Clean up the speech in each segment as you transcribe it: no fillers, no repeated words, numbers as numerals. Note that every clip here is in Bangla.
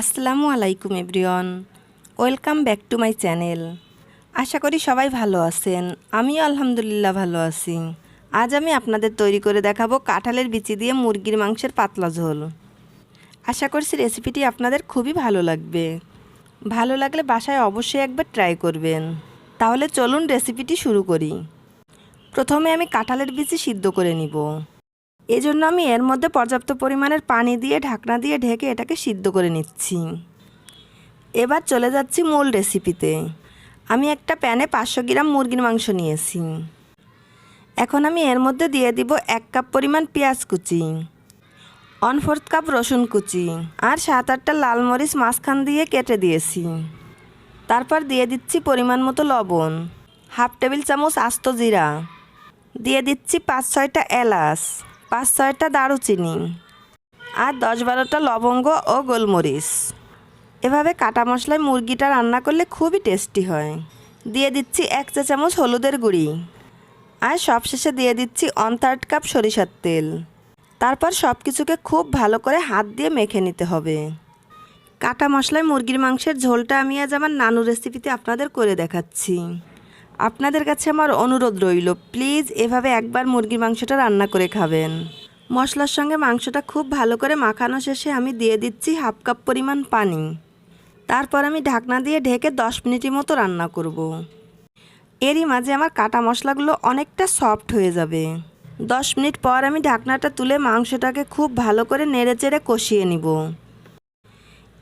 আসসালামু আলাইকুম everyone, welcome back to my channel. আশা করি সবাই ভালো আছেন। আমিও আলহামদুলিল্লাহ ভালো আছি। আজ আমি আপনাদের তৈরি করে দেখাবো কাঁঠালের বিচি দিয়ে মুরগির মাংসের পাতলা ঝোল। আশা করছি রেসিপিটি আপনাদের খুবই ভালো লাগবে। ভালো লাগলে বাসায় অবশ্যই একবার ট্রাই করবেন। তাহলে চলুন রেসিপিটি শুরু করি। প্রথমে আমি কাঁঠালের বিচি সিদ্ধ করে নিব। এজন্য আমি এর মধ্যে পর্যাপ্ত পরিমাণের পানি দিয়ে ঢাকনা দিয়ে ঢেকে এটাকে সিদ্ধ করে নিচ্ছি। এবার চলে যাচ্ছি মূল রেসিপিতে। আমি একটা প্যানে 500 গ্রাম মুরগির মাংস নিয়েছি। এখন আমি এর মধ্যে দিয়ে দিব 1 কাপ পরিমাণ পেঁয়াজ কুচি, 1/4 কাপ রসুন কুচি আর 7-8টা লাল মরিচ মাঝখান দিয়ে কেটে দিয়েছি। তারপর দিয়ে দিচ্ছি পরিমাণ মতো লবণ, 1/2 টেবিল চামচ আস্ত জিরা, দিয়ে দিচ্ছি 5-6টা এলাচ, 5-6টা দারুচিনি আর 10-12টা লবঙ্গ ও গোলমরিচ। এভাবে কাটা মশলায় মুরগিটা রান্না করলে খুবই টেস্টি হয়। দিয়ে দিচ্ছি 1 চা চামচ হলুদের গুঁড়ি আর সবশেষে দিয়ে দিচ্ছি 1/3 কাপ সরিষার তেল। তারপর সব কিছুকে খুব ভালো করে হাত দিয়ে মেখে নিতে হবে। কাটা মশলায় মুরগির মাংসের ঝোলটা আমি আজ আমার নানু রেসিপিতে আপনাদের করে দেখাচ্ছি। আপনাদের কাছে আমার অনুরোধ রইল, প্লিজ এভাবে একবার মুরগির মাংসটা রান্না করে খাবেন। মশলার সঙ্গে মাংসটা খুব ভালো করে মাখানো শেষে আমি দিয়ে দিচ্ছি 1/2 কাপ পরিমাণ পানি। তারপর আমি ঢাকনা দিয়ে ঢেকে 10 মিনিটের মতো রান্না করব। এরই মাঝে আমার কাটা মশলাগুলো অনেকটা সফট হয়ে যাবে। 10 মিনিট পর আমি ঢাকনাটা তুলে মাংসটাকে খুব ভালো করে নেড়েচেড়ে কষিয়ে নিব।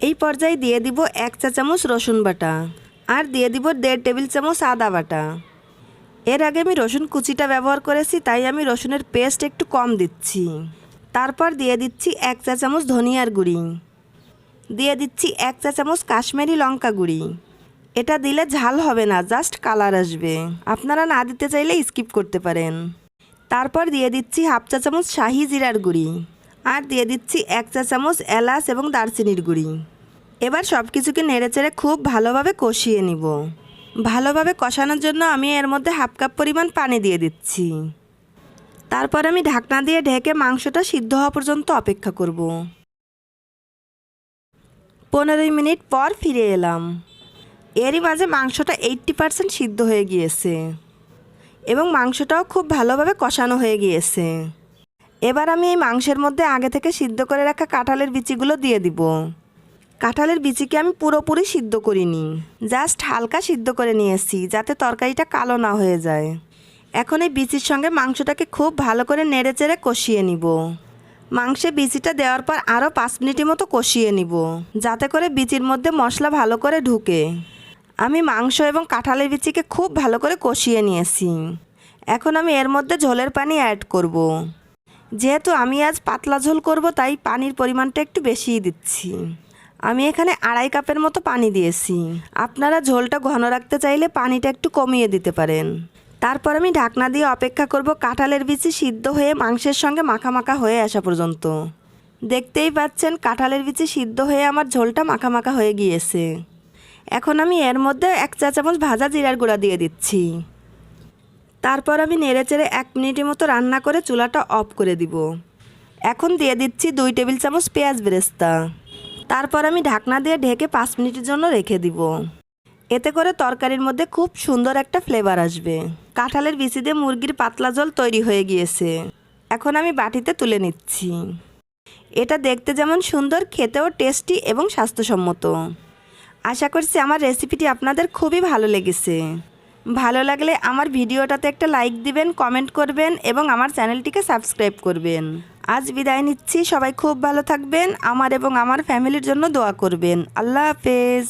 এই পর্যায়ে দিয়ে দিব 1 চা চামচ রসুন বাটা আর দিয়ে দিব 1.5 টেবিল চামচ আদা বাটা। এর আগে আমি রসুন কুচিটা ব্যবহার করেছি, তাই আমি রসুনের পেস্ট একটু কম দিচ্ছি। তারপর দিয়ে দিচ্ছি 1 চা চামচ ধনিয়ার গুঁড়ি, দিয়ে দিচ্ছি 1 চা চামচ কাশ্মীরি লঙ্কা গুঁড়ি। এটা দিলে ঝাল হবে না, জাস্ট কালার আসবে। আপনারা না দিতে চাইলে স্কিপ করতে পারেন। তারপর দিয়ে দিচ্ছি 1/2 চা চামচ শাহি জিরার গুঁড়ি আর দিয়ে দিচ্ছি 1 চা চামচ এলাচ এবং দারচিনির গুঁড়ি। এবার সব কিছুকে নেড়েচেড়ে খুব ভালোভাবে কষিয়ে নিব। ভালোভাবে কষানোর জন্য আমি এর মধ্যে 1/2 কাপ পরিমাণ পানি দিয়ে দিচ্ছি। তারপর আমি ঢাকনা দিয়ে ঢেকে মাংসটা সিদ্ধ হওয়া পর্যন্ত অপেক্ষা করব। 15 মিনিট পর ফিরে এলাম। এরই মাঝে মাংসটা 80% সিদ্ধ হয়ে গিয়েছে এবং মাংসটাও খুব ভালোভাবে কষানো হয়ে গিয়েছে। এবার আমি এই মাংসের মধ্যে আগে থেকে সিদ্ধ করে রাখা কাঁঠালের বিচিগুলো দিয়ে দিব। কাঁঠালের বিচিকে আমি পুরোপুরি সিদ্ধ করিনি, জাস্ট হালকা সিদ্ধ করে নিয়েছি যাতে তরকারিটা কালো না হয়ে যায়। এখন এই বিচির সঙ্গে মাংসটাকে খুব ভালো করে নেড়েচেড়ে কষিয়ে নিব। মাংসে বিচিটা দেওয়ার পর আরও 5 মিনিটের মতো কষিয়ে নিব, যাতে করে বিচির মধ্যে মশলা ভালো করে ঢুকে। আমি মাংস এবং কাঁঠালের বিচিকে খুব ভালো করে কষিয়ে নিয়েছি। এখন আমি এর মধ্যে ঝোলের পানি অ্যাড করব। যেহেতু আমি আজ পাতলা ঝোল করব, তাই পানির পরিমাণটা একটু বেশিই দিচ্ছি। আমি এখানে 2.5 কাপের মতো পানি দিয়েছি। আপনারা ঝোলটা ঘন রাখতে চাইলে পানিটা একটু কমিয়ে দিতে পারেন। তারপর আমি ঢাকনা দিয়ে অপেক্ষা করব কাঁঠালের বিচি সিদ্ধ হয়ে মাংসের সঙ্গে মাখা মাখা হয়ে আসা পর্যন্ত। দেখতেই পাচ্ছেন কাঁঠালের বিচি সিদ্ধ হয়ে আমার ঝোলটা মাখা মাখা হয়ে গিয়েছে। এখন আমি এর মধ্যে 1 চা চামচ ভাজা জিরার গুঁড়া দিয়ে দিচ্ছি। তারপর আমি নেড়েচেড়ে 1 মিনিটের মতো রান্না করে চুলাটা অফ করে দিব। এখন দিয়ে দিচ্ছি 2 টেবিল চামচ পেঁয়াজ বেরেস্তা। তারপর আমি ঢাকনা দিয়ে ঢেকে 5 মিনিটের জন্য রেখে দিব। এতে করে তরকারির মধ্যে খুব সুন্দর একটা ফ্লেভার আসবে। কাঁঠালের বিচি দিয়ে মুরগির পাতলা ঝোল তৈরি হয়ে গিয়েছে। এখন আমি বাটিতে তুলে নিচ্ছি। এটা দেখতে যেমন সুন্দর, খেতেও টেস্টি এবং স্বাস্থ্যসম্মত। আশা করছি আমার রেসিপিটি আপনাদের খুবই ভালো লেগেছে। ভালো লাগলে আমার ভিডিওটাতে একটা লাইক দিবেন, কমেন্ট করবেন এবং আমার চ্যানেলটিকে সাবস্ক্রাইব করবেন। আজ বিদায় নিচ্ছি। সবাই খুব ভালো থাকবেন। আমার এবং আমার ফ্যামিলির জন্য দোয়া করবেন। আল্লাহ হাফেজ।